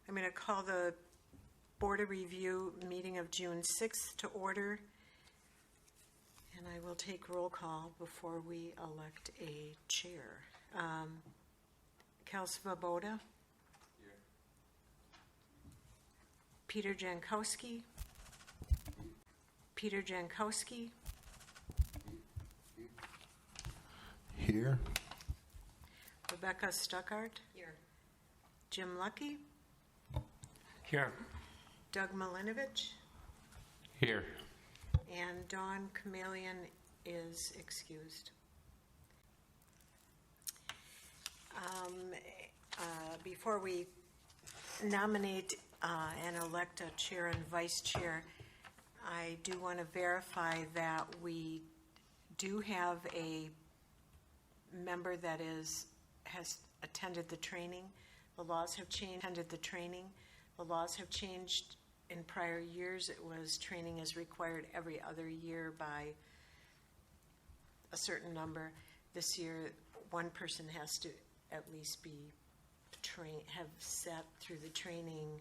I'm going to call the Board of Review meeting of June 6th to order, and I will take roll call before we elect a chair. Cal Svoboda. Here. Peter Jankowski. Peter Jankowski. Here. Rebecca Stuckart. Here. Jim Lucky. Here. Doug Milinovich. Here. And Dawn Chameleon is excused. Before we nominate and elect a chair and vice chair, I do want to verify that we do have a member that has attended the training. The laws have changed. Attended the training. The laws have changed. In prior years, it was training is required every other year by a certain number. This year, one person has to at least be have sat through the training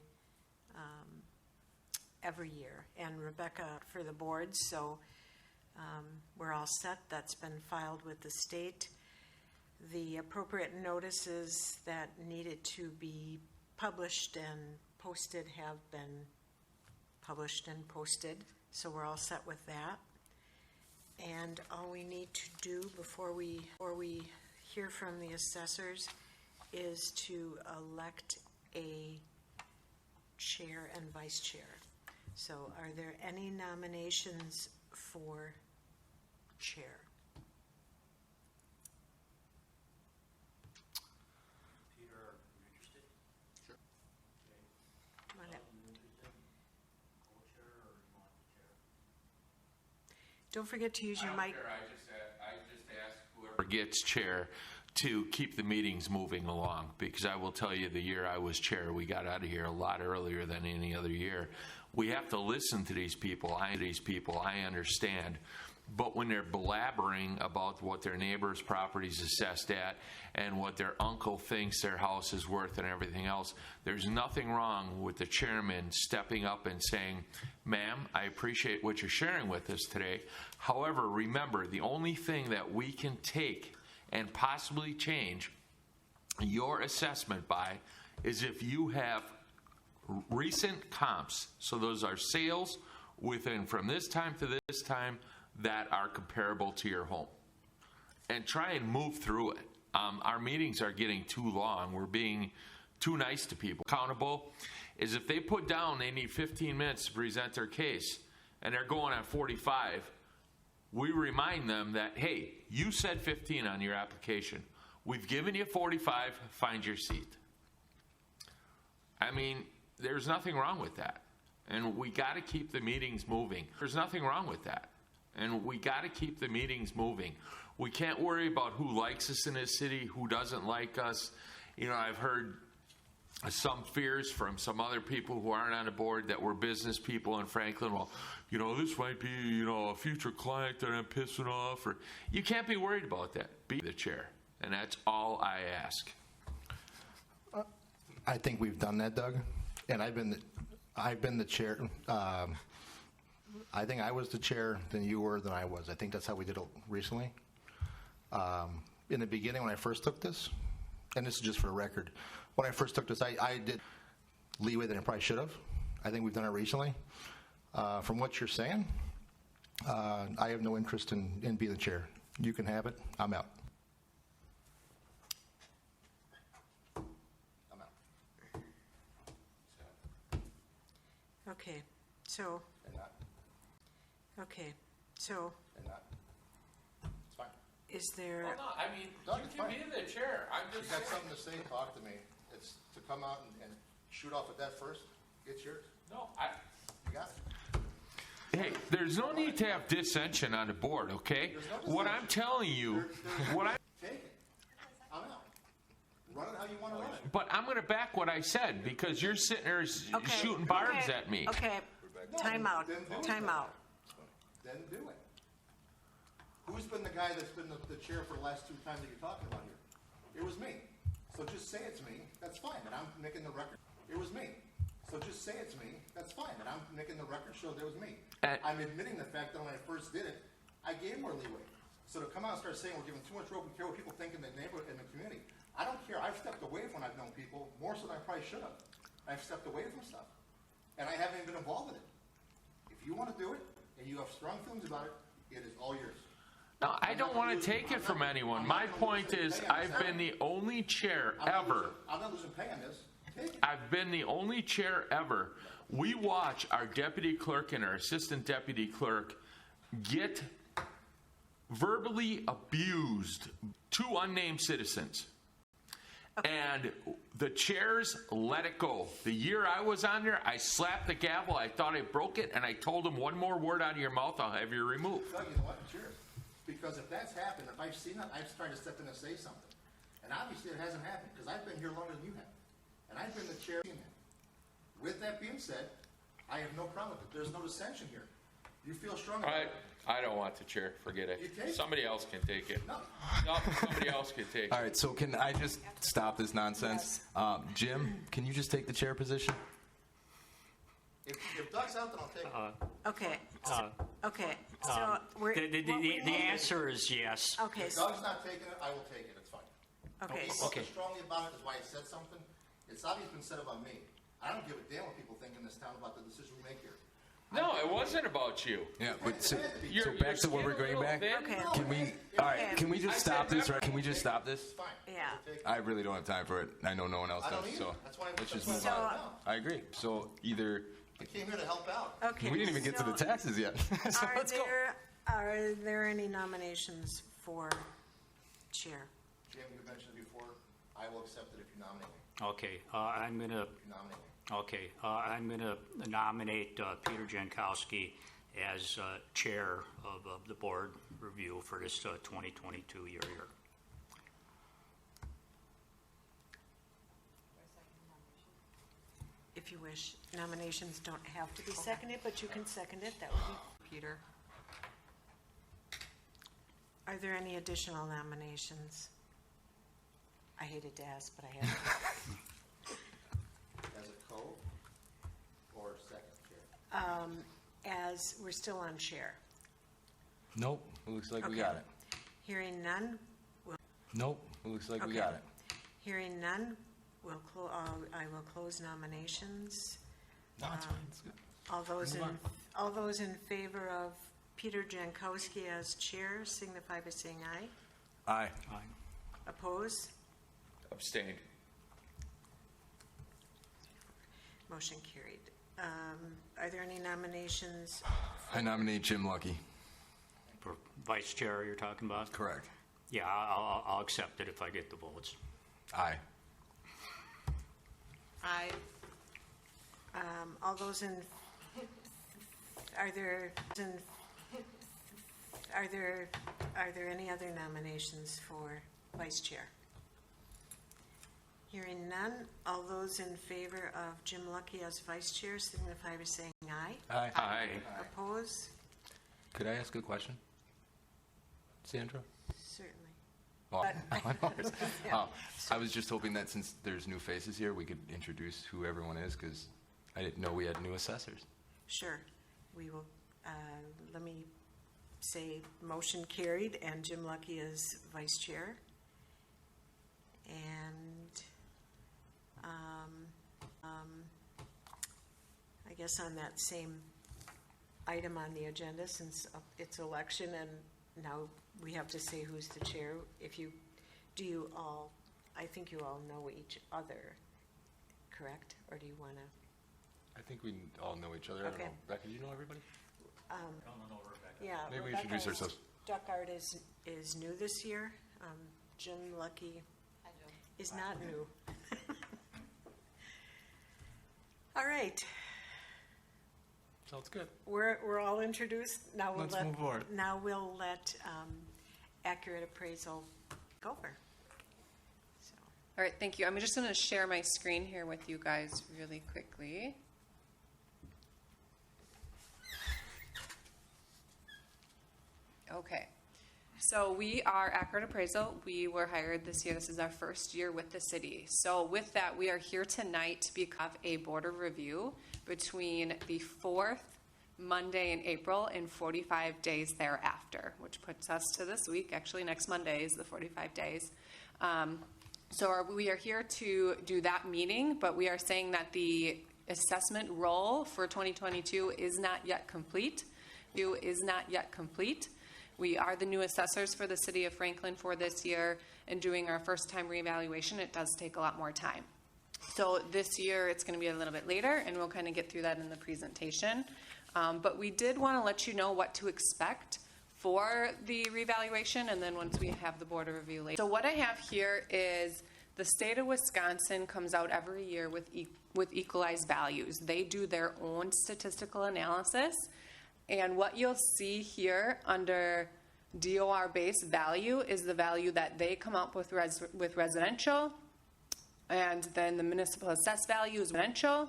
every year. And Rebecca for the board, so we're all set. That's been filed with the state. The appropriate notices that needed to be published and posted have been published and posted, so we're all set with that. And all we need to do before we hear from the assessors is to elect a chair and vice chair. So are there any nominations for chair? Peter, are you interested? Sure. Come on up. Co-chair or you want the chair? Don't forget to use your mic. I just ask whoever gets chair to keep the meetings moving along, because I will tell you, the year I was chair, we got out of here a lot earlier than any other year. We have to listen to these people. I understand. But when they're blabbering about what their neighbor's property's assessed at and what their uncle thinks their house is worth and everything else, there's nothing wrong with the chairman stepping up and saying, "Ma'am, I appreciate what you're sharing with us today. However, remember, the only thing that we can take and possibly change your assessment by is if you have recent comps. So those are sales within from this time to this time that are comparable to your home. And try and move through it. Our meetings are getting too long. We're being too nice to people. Accountable is if they put down they need 15 minutes to present their case and they're going on 45, we remind them that, hey, you said 15 on your application. We've given you 45, find your seat. I mean, there's nothing wrong with that. And we got to keep the meetings moving. There's nothing wrong with that. And we got to keep the meetings moving. We can't worry about who likes us in this city, who doesn't like us. You know, I've heard some fears from some other people who aren't on the board that were business people in Franklin. Well, you know, this might be, you know, a future client that I'm pissing off. Or you can't be worried about that. Be the chair. And that's all I ask. I think we've done that, Doug. And I've been the chair. I think I was the chair, then you were, then I was. I think that's how we did it recently. In the beginning, when I first took this, and this is just for the record, when I first took this, I did leeway than I probably should have. I think we've done it recently. From what you're saying, I have no interest in being the chair. You can have it. I'm out. I'm out. Okay, so. And not. Okay, so. And not. It's fine. Is there? Well, no, I mean, Doug, you it's can fine. be the chair. I'm You just got saying. something to say, talk to me. It's to come out and shoot off at that first. It's yours. No, You got it. Hey, there's no need to have dissension on the board, okay? What I'm telling you, Take it. I'm out. Run it how you want to run it. but I'm going to back what I said because you're sitting there Okay, shooting barbs okay, at me. Okay, time out, time out. Then do it. Who's been the guy that's been the chair for the last two times that you're talking about here? It was me. So just say it's me. That's fine. And I'm making the record. It was me. So just say it's me, that's fine, and I'm making the record show that it was me. And- I'm admitting the fact that when I first did it, I gave more leeway. So to come out and start saying we're giving too much rope, we care what people think in the neighborhood, in the community, I don't care. I've stepped away from when I've known people, more so than I probably should have. I've stepped away from stuff, and I haven't even been involved with it. If you want to do it, and you have strong feelings about it, it is all yours. No, I don't want to take it from anyone. My point is, I've been the only chair ever. I'm not losing pay on this. Take it. I've been the only chair ever. We watch our deputy clerk and our assistant deputy clerk get verbally abused, two unnamed citizens. And the chairs let it go. The year I was on there, I slapped the gavel. I thought I broke it, and I told them, one more word out of your mouth, I'll have you removed. Doug, you know what? Cheers. Because if that's happened, if I've seen that, I've tried to step in and say something. And obviously it hasn't happened, because I've been here longer than you have. And I've been the chair. With that being said, I have no problem with it. There's no dissension here. You feel strong about it. I don't want the chair. Forget it. You take it? Somebody else can take it. No. No, somebody else can take it. All right, so can I just stop this nonsense? Jim, can you just take the chair position? If Doug's out, then I'll take it. Okay, okay, so we're. The answer is yes. Okay, If Doug's not taking it, I will take it. It's fine. okay, People feel strongly about it is why I said something. It's obviously been said about me. I don't give a damn what people think in this town about the decision we make here. No, it wasn't about you. Yeah, but so You're back to where we're going back. Okay. Can we? All right, can we just stop this? Right? Can we just stop this? It's fine. Yeah. We'll take it. I really don't have time for it. I know no one else I don't does. either. So That's why let's just I move So- on. now. I agree. So either I came here to help out. Okay. we didn't even get to the so taxes yet. So let's go. Are there any nominations for chair? Jim, you mentioned it before. I will accept it if you nominate me. Okay, I'm gonna, If you nominate me. okay, I'm gonna nominate Peter Jankowski as chair of the board review for this 2022 year. If you wish, nominations don't have to be seconded, but you can second it, that would be Peter. Are there any additional nominations? I hated to ask, but I have to. As a co or second chair? As, we're still on chair. Nope. It looks like we Okay. got it. Hearing none, Nope. It looks like we Okay. got it. hearing none, I will close nominations. No, it's fine. It's good. Move All those in favor of Peter Jankowski as chair signify by saying aye. Aye. Oppose? Abstained. Motion carried. Are there any nominations? I nominate Jim Lucky. For vice chair you're talking about? Correct. Yeah, I'll accept it if I get the votes. Aye. Aye. All those in, are there any other nominations for vice chair? Hearing none, all those in favor of Jim Lucky as vice chair signify by saying aye. Aye. Aye. Oppose? Could I ask a question? Sandra? Certainly. Oh, I was just hoping that since there's new faces here, we could introduce who everyone is, because I didn't know we had new assessors. Sure. We will, let me say motion carried and Jim Lucky is vice chair. And I guess on that same item on the agenda, since it's election and now we have to say who's the chair, I think you all know each other, correct? Or do you want to? I think we all know each other. I don't Okay. know. Becca, do you know everybody? Yeah. Maybe we Rebecca introduce ourselves. Duckard is new this year. Jim Lucky is not new. All right, Sounds good. we're all introduced. Now we'll Let's let, move forward. Now we'll let Accurate Appraisal go over. So, All right, thank you. I'm just going to share my screen here with you guys really quickly. Okay. So we are Accurate Appraisal. We were hired this year. This is our first year with the city. So with that, we are here tonight to have a board of review between the 4th Monday in April and 45 days thereafter, which puts us to this week. Actually, next Monday is the 45 days. We are here to do that meeting, but we are saying that the assessment role for 2022 is not yet complete. We are the new assessors for the city of Franklin for this year, and doing our first time reevaluation, it does take a lot more time. So this year it's going to be a little bit later, and we'll kind of get through that in the presentation. But we did want to let you know what to expect for the revaluation, and then once we have the board of review later. So what I have here is the state of Wisconsin comes out every year with Equalized Values. They do their own statistical analysis, and what you'll see here under DOR-based value is the value that they come up with residential, and then the municipal assessed value is residential,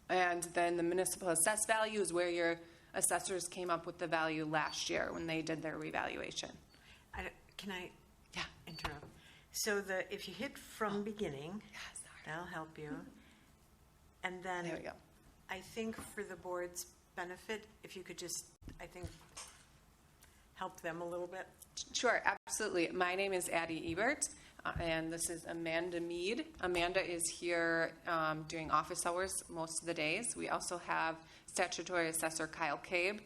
and then the municipal assessed value is where your assessors came up with the value last year when they did their revaluation. Can I Yeah. interrupt? So if you hit from beginning, Yes, that'll help you. And then there we go. I think for the board's benefit, if you could just, I think, help them a little bit. Sure, absolutely. My name is Addie Ebert, and this is Amanda Mead. Amanda is here doing office hours most of the days. We also have statutory assessor Kyle Cabe,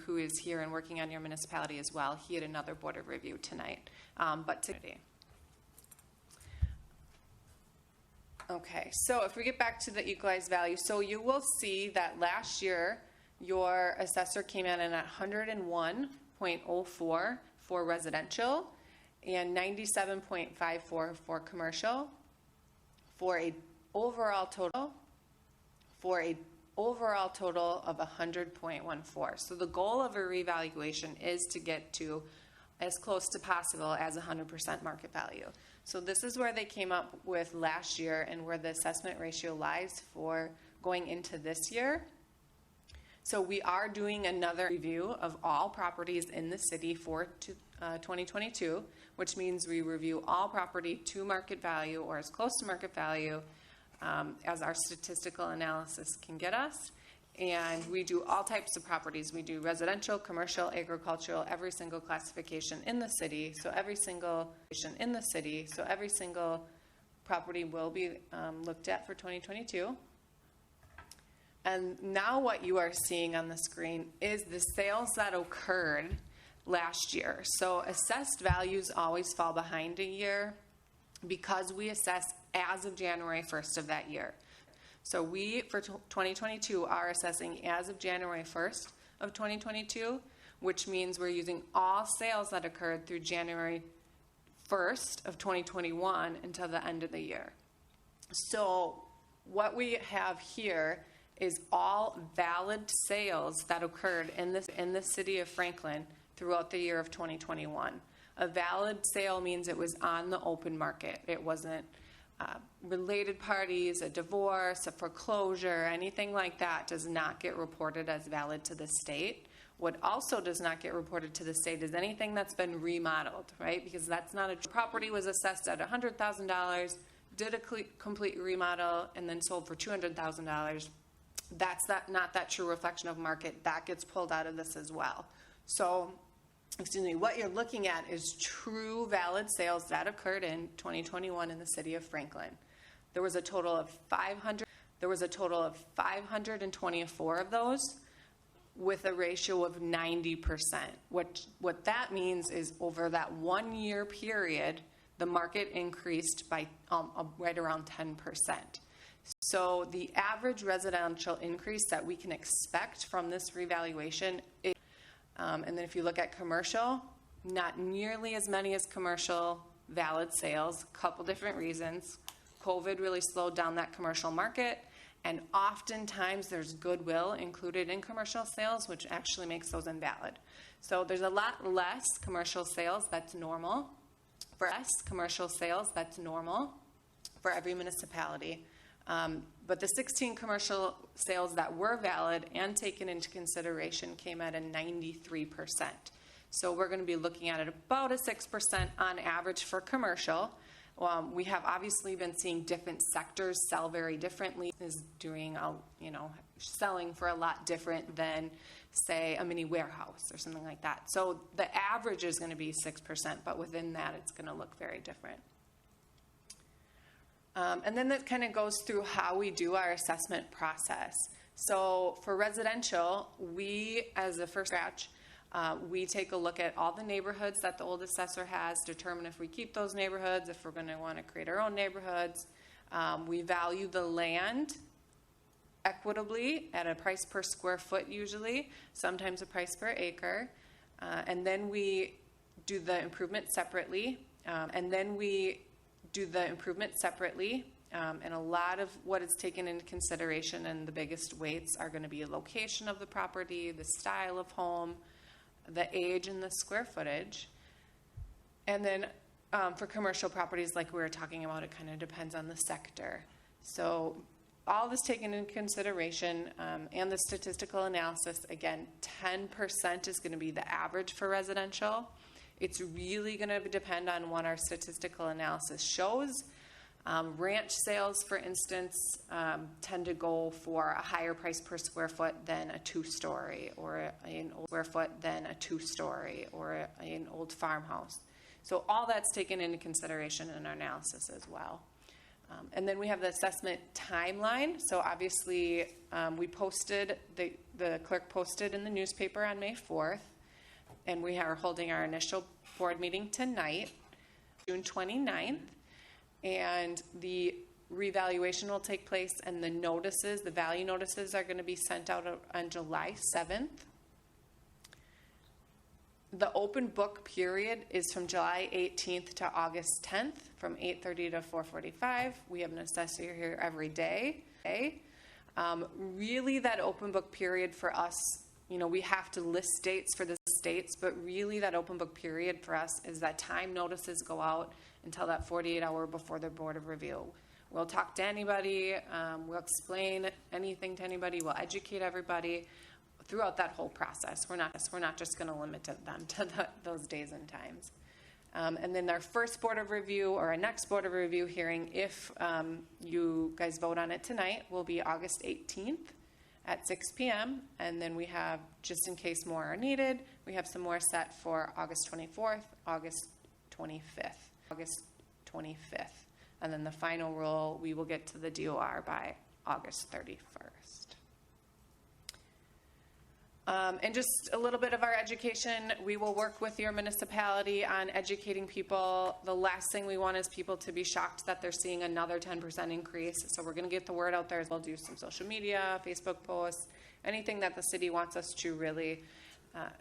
who is here and working on your municipality as well. He had another board of review tonight, but today. Okay, so if we get back to the equalized value, so you will see that last year your assessor came in at 101.04 for residential and 97.54 for commercial for a overall total of 100.14. So the goal of a revaluation is to get to as close to possible as 100% market value. So this is where they came up with last year and where the assessment ratio lies for going into this year. So we are doing another review of all properties in the city for 2022, which means we review all property to market value or as close to market value as our statistical analysis can get us. And we do all types of properties. We do residential, commercial, agricultural, every single classification in the city. So every single property will be looked at for 2022. And now what you are seeing on the screen is the sales that occurred last year. So assessed values always fall behind a year because we assess as of January 1st of that year. So we, for 2022, are assessing as of January 1st of 2022, which means we're using all sales that occurred through January 1st of 2021 until the end of the year. So what we have here is all valid sales that occurred in the city of Franklin throughout the year of 2021. A valid sale means it was on the open market. It wasn't related parties, a divorce, a foreclosure, anything like that does not get reported as valid to the state. What also does not get reported to the state is anything that's been remodeled, right? Because that's not a property was assessed at $100,000, did a complete remodel, and then sold for $200,000. That's not that true reflection of market. That gets pulled out of this as well. So, what you're looking at is true valid sales that occurred in 2021 in the city of Franklin. There was a total of 524 of those with a ratio of 90%. What that means is over that 1 year period, the market increased by right around 10%. So the average residential increase that we can expect from this revaluation is, and then if you look at commercial, not nearly as many as commercial valid sales, couple different reasons. COVID really slowed down that commercial market, and oftentimes there's goodwill included in commercial sales, which actually makes those invalid. So there's a lot less commercial sales, that's normal. For every municipality. But the 16 commercial sales that were valid and taken into consideration came at a 93%. So we're going to be looking at it about a 6% on average for commercial. We have obviously been seeing different sectors sell very differently, is doing, selling for a lot different than, say, a mini warehouse or something like that. So the average is going to be 6%, but within that, it's going to look very different. And then that kind of goes through how we do our assessment process. So for residential, we, as a first scratch, we take a look at all the neighborhoods that the old assessor has, determine if we keep those neighborhoods, if we're going to want to create our own neighborhoods. We value the land equitably at a price per square foot usually, sometimes a price per acre. And then we do the improvement separately. And a lot of what is taken into consideration and the biggest weights are going to be location of the property, the style of home, the age and the square footage. And then for commercial properties like we were talking about, it kind of depends on the sector. So all this taken into consideration and the statistical analysis, again, 10% is going to be the average for residential. It's really going to depend on what our statistical analysis shows. Ranch sales, for instance, tend to go for a higher price per square foot than a two-story, or an old square foot than a two-story, or an old farmhouse. So all that's taken into consideration in our analysis as well. And then we have the assessment timeline. So obviously, we posted, the clerk posted in the newspaper on May 4th, and we are holding our initial board meeting tonight, June 29th. And the revaluation will take place, and the notices, the value notices, are going to be sent out on July 7th. The open book period is from July 18th to August 10th, from 8:30 to 4:45. We have an assessor here every day. Really, that open book period for us, we have to list dates for the states, but really that open book period for us is that time notices go out until that 48 hour before the board of review. We'll talk to anybody, we'll explain anything to anybody, we'll educate everybody throughout that whole process. We're not just going to limit them to those days and times. And then our first board of review, or our next board of review hearing, if you guys vote on it tonight, will be August 18th at 6 p.m. And then we have, just in case more are needed, we have some more set for August 24th, August 25th. And then the final rule, we will get to the DOR by August 31st. And just a little bit of our education. We will work with your municipality on educating people. The last thing we want is people to be shocked that they're seeing another 10% increase. So we're going to get the word out there. We'll do some social media, Facebook posts, anything that the city wants us to really.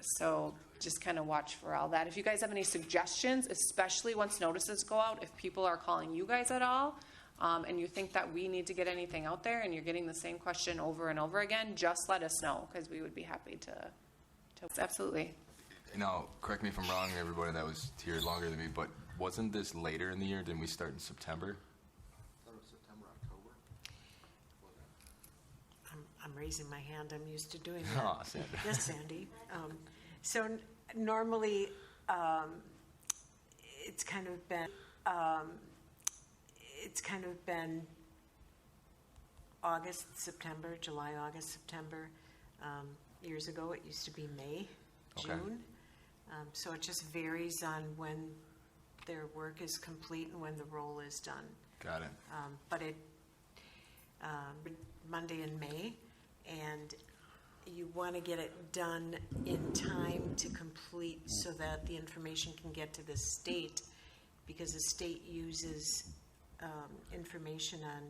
So just kind of watch for all that. If you guys have any suggestions, especially once notices go out, if people are calling you guys at all, and you think that we need to get anything out there and you're getting the same question over and over again, just let us know, because we would be happy to absolutely. Now, correct me if I'm wrong, everybody that was here longer than me, but wasn't this later in the year? Didn't we start in September? I thought it was September, October. I'm raising my hand. I'm used to doing that. Oh, Sandra. Yes, Sandy. So normally, it's kind of been August, September, July, August, September. Years ago, it used to be May, June. Okay. So it just varies on when their work is complete and when the role is done. Got it. But it Monday in May, and you want to get it done in time to complete so that the information can get to the state, because the state uses information on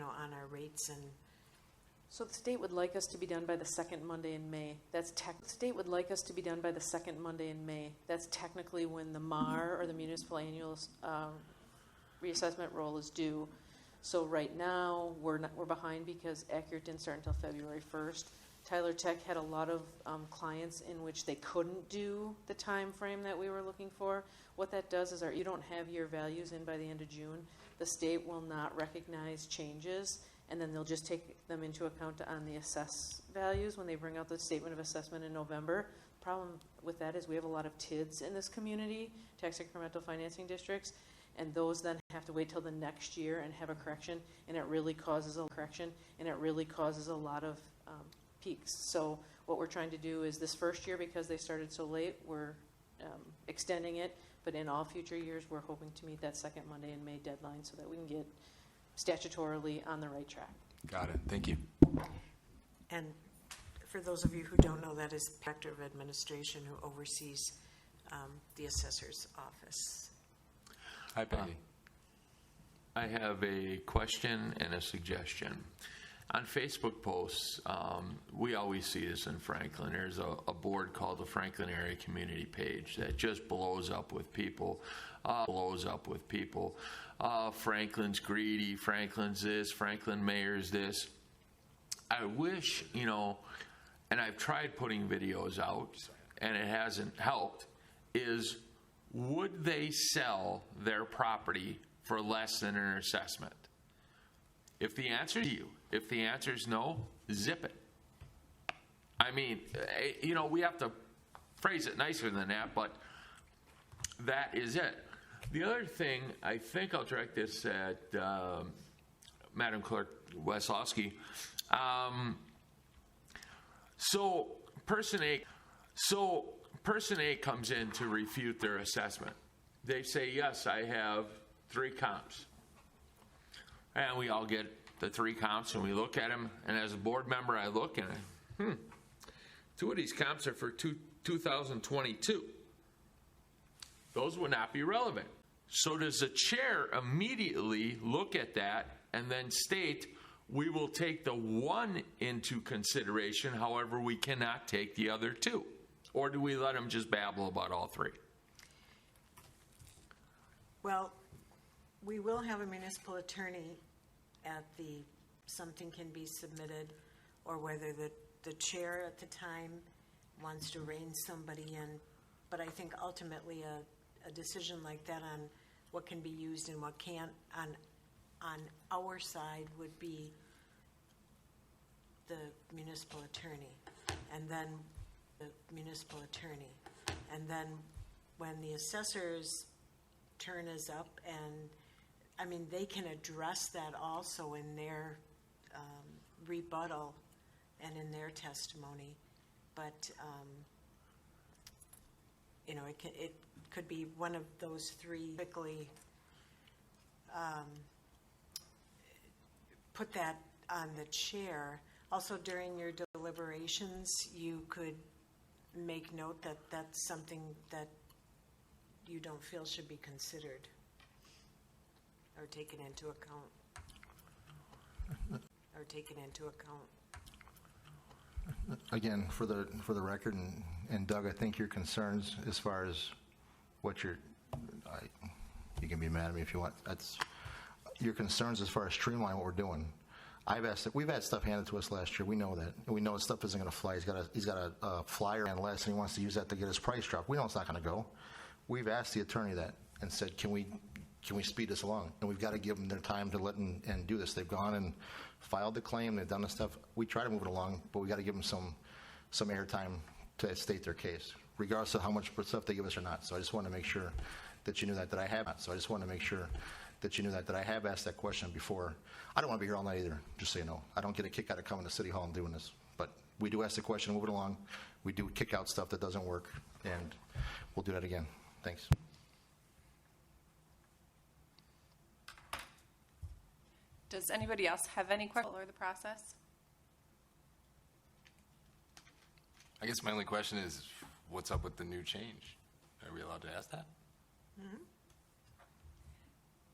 on our rates. And So the state would like us to be done by the second Monday in May. The state would like us to be done by the second Monday in May. That's technically when the MAR, or the Municipal Annual Reassessment Roll, is due. So right now, we're behind because Accurate didn't start until February 1st. Tyler Tech had a lot of clients in which they couldn't do the time frame that we were looking for. What that does is you don't have your values in by the end of June. The state will not recognize changes, and then they'll just take them into account on the assess values when they bring out the statement of assessment in November. problem with that is we have a lot of TIDs in this community, tax incremental financing districts, and those then have to wait till the next year and have a correction, and it really causes a lot of peaks. So what we're trying to do is this first year, because they started so late, we're extending it, but in all future years, we're hoping to meet that second Monday in May deadline so that we can get statutorily on the right track. Got it. Thank you. And for those of you who don't know, that is Director of Administration who oversees the assessor's office. Hi, Peggy. I have a question and a suggestion. On Facebook posts, we always see this in Franklin. There's a board called the Franklin Area Community Page that just blows up with people. Franklin's greedy, Franklin's this, Franklin mayor's this. I wish, and I've tried putting videos out, and it hasn't helped, is would they sell their property for less than an assessment? If the answer is no, zip it. I mean, we have to phrase it nicer than that, but that is it. The other thing, I think I'll direct this at Madam Clerk Weslowski. So person A comes in to refute their assessment. They say, yes, I have 3 comps. And we all get the 3 comps and we look at them. And as a board member, I look and 2 of these comps are for 2022. Those would not be relevant. So does the chair immediately look at that and then state, we will take the 1 into consideration, however, we cannot take the other 2? Or do we let them just babble about all 3? Well, we will have a municipal attorney at something can be submitted, or whether the chair at the time wants to rein somebody in. But I think ultimately a decision like that on what can be used and what can't on our side would be the municipal attorney, and then when the assessor's turn is up, and I mean, they can address that also in their rebuttal and in their testimony, but it could be one of those 3 quickly put that on the chair. Also, during your deliberations, you could make note that that's something that you don't feel should be considered or taken into account. Again, for the record, and Doug, I think your concerns as far as what you can be mad at me if you want. That's your concerns as far as streamline what we're doing. We've had stuff handed to us last year. We know that. And we know that stuff isn't going to fly. He's got a flyer and less, and he wants to use that to get his price dropped. We know it's not going to go. We've asked the attorney that and said, can we speed this along? And we've got to give them their time to let and do this. They've gone and filed the claim. They've done the stuff. We try to move it along, but we got to give them some air time to state their case, regardless of how much stuff they give us or not. So I just want to make sure that you knew that I have. So I just want to make sure that you knew that I have asked that question before. I don't want to be here all night either, just so you know. I don't get a kick out of coming to City Hall and doing this. But we do ask the question, move it along. We do kick out stuff that doesn't work, and we'll do that again. Thanks. Does anybody else have any questions or the process? I guess my only question is, what's up with the new change? Are we allowed to ask that? Mm-hmm.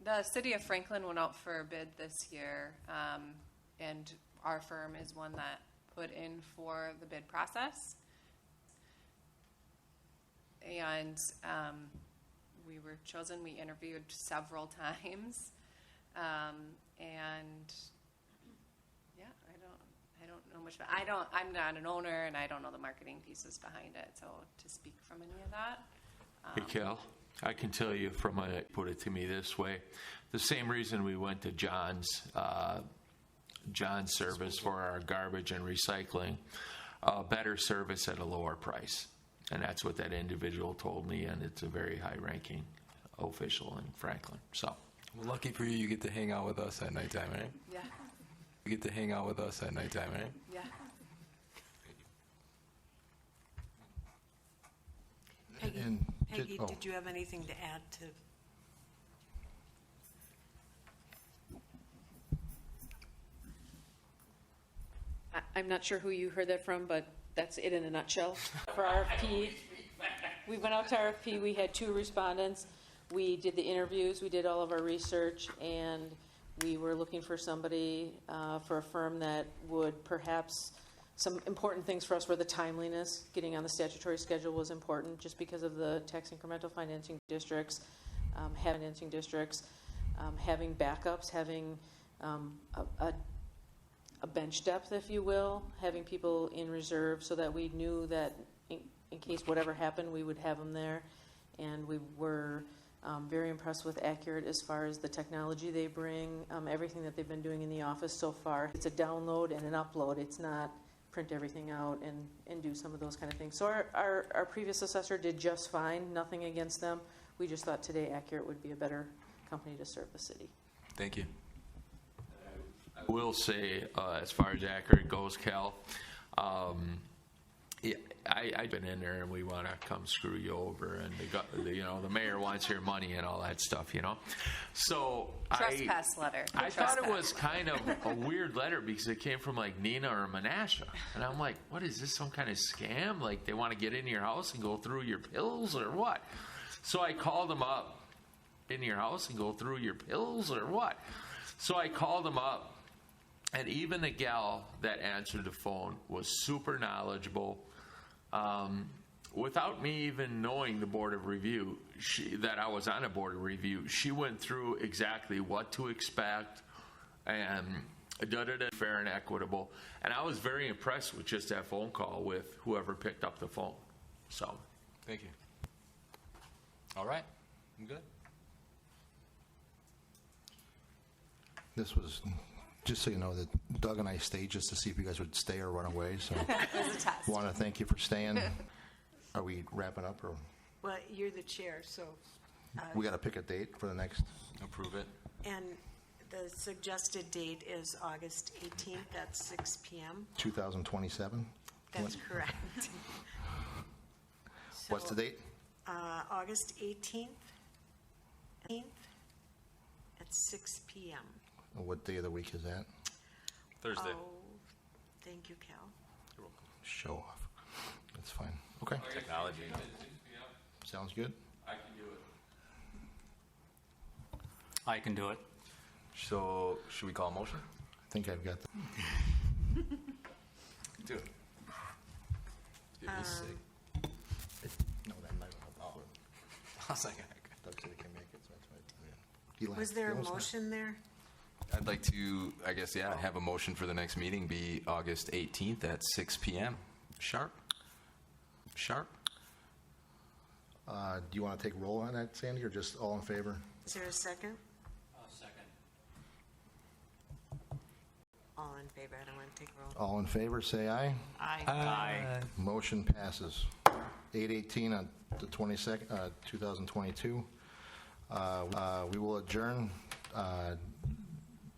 The city of Franklin went out for a bid this year, and our firm is one that put in for the bid process. And we were chosen. We interviewed several times, and yeah, I don't know much. I'm not an owner, and I don't know the marketing pieces behind it. So to speak from any of that. Hey, Cal, I can tell you put it to me this way. The same reason we went to John's service for our garbage and recycling, better service at a lower price. And that's what that individual told me, and it's a very high-ranking official in Franklin, so. Well, lucky for you, you get to hang out with us at nighttime, right? Yeah, You get to hang out with us at nighttime, right? yeah. Peggy, And Peggy, oh. did you have anything to add to? I'm not sure who you heard that from, but that's it in a nutshell. For RFP, we went out to RFP, we had 2 respondents. We did the interviews, we did all of our research, and we were looking for somebody, for a firm that would perhaps, some important things for us were the timeliness. Getting on the statutory schedule was important, just because of the tax incremental financing districts, having backups, having a bench depth, if you will, having people in reserve so that we knew that in case whatever happened, we would have them there. And we were very impressed with Accurate as far as the technology they bring, everything that they've been doing in the office so far. It's a download and an upload. It's not print everything out and do some of those kind of things. So our previous assessor did just fine, nothing against them. We just thought today Accurate would be a better company to serve the city. Thank you. I will say, as far as Accurate goes, Cal, yeah, I've been in there and we want to come screw you over, and the mayor wants your money and all that stuff, So Trespass letter. I thought it was kind of a weird letter because it came from like Nina or Menasha, and I'm like, what is this? Some kind of scam? Like they want to get into your house and go through your pills or what? So I called them up. In your house and go through your pills or what? So I called them up. And even the gal that answered the phone was super knowledgeable. Without me even knowing the Board of Review, that I was on a Board of Review, she went through exactly what to expect and fair and equitable. And I was very impressed with just that phone call with whoever picked up the phone. So, Thank you. All right. I'm good. This was, just so you know, that Doug and I stayed just to see if you guys would stay or run away, so It was a test. want to thank you for staying. Are we wrapping up, or Well, you're the chair, so, we got to pick a date for the next? Approve it. and the suggested date is August 18th at 6 p.m. 2027? That's correct. What's the date? August 18th at 6 p.m. What day of the week is that? Thursday. Oh, thank you, Cal. Show off. That's fine. Okay, Technology. sounds good. I can do it. I can do it. So, should we call a motion? I think I've got that. Do it. Get me sick. No, that might I was like, Doug said he can make it, so that's right. Yeah. Eli, Was there you a almost motion there? I'd like to, I guess, yeah, have a motion for the next meeting be August 18th at 6 p.m. Sharp. Sharp. Do you want to take roll on that, Sandy, or just all in favor? Is there a second? Second. All in favor. I don't want to take roll. All in favor, say aye. Aye. Motion passes. 8/18 on the 22nd, 2022. We will adjourn.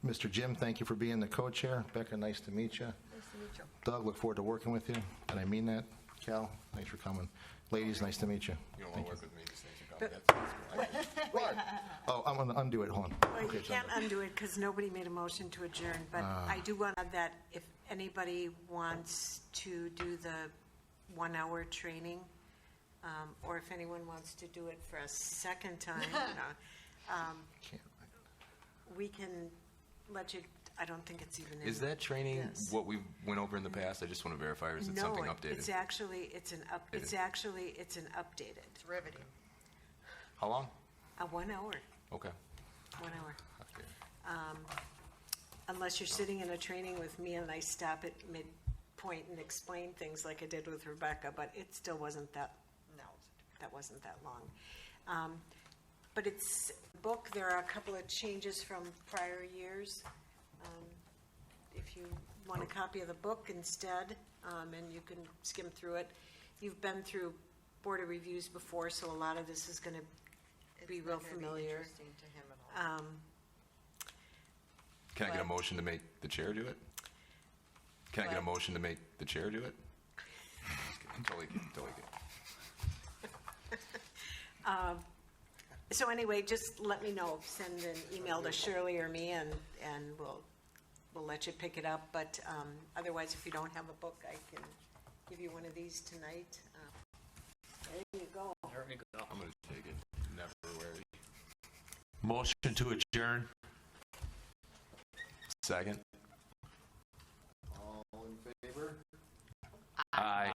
Mr. Jim, thank you for being the co-chair. Becca, nice to meet you. Nice to meet you. Doug, look forward to working with you, and I mean that. Cal, thanks for coming. Ladies, nice to meet you. You don't want to work with me. Oh, I'm going to undo it. Hold on. Well, you can't undo it because nobody made a motion to adjourn, but I do want to add that if anybody wants to do the 1-hour training, or if anyone wants to do it for a second time, Can't- we can let you, I don't think it's even in. Is that training this. what we went over in the past? I just want to verify, or is it something No, updated? it's actually, it's an updated. It's riveting. How long? 1 hour, Okay. 1 hour. Unless you're sitting in a training with me and I stop at midpoint and explain things like I did with Rebecca, but it still wasn't that, that wasn't that long. But it's a book, there are a couple of changes from prior years. If you want a copy of the book instead, and you can skim through it, you've been through Board of Reviews before, so a lot of this is going to be real familiar. Interesting to him at all. Can I get a But- motion to make the chair do it? Can I get a What? motion to make the chair do it? Totally kidding, totally kidding. So anyway, just let me know. Send an email to Shirley or me, and we'll let you pick it up. But otherwise, if you don't have a book, I can give you one of these tonight. There you go. There we go. I'm going to take it. Never worry. Motion to adjourn. Second. All in favor? Aye.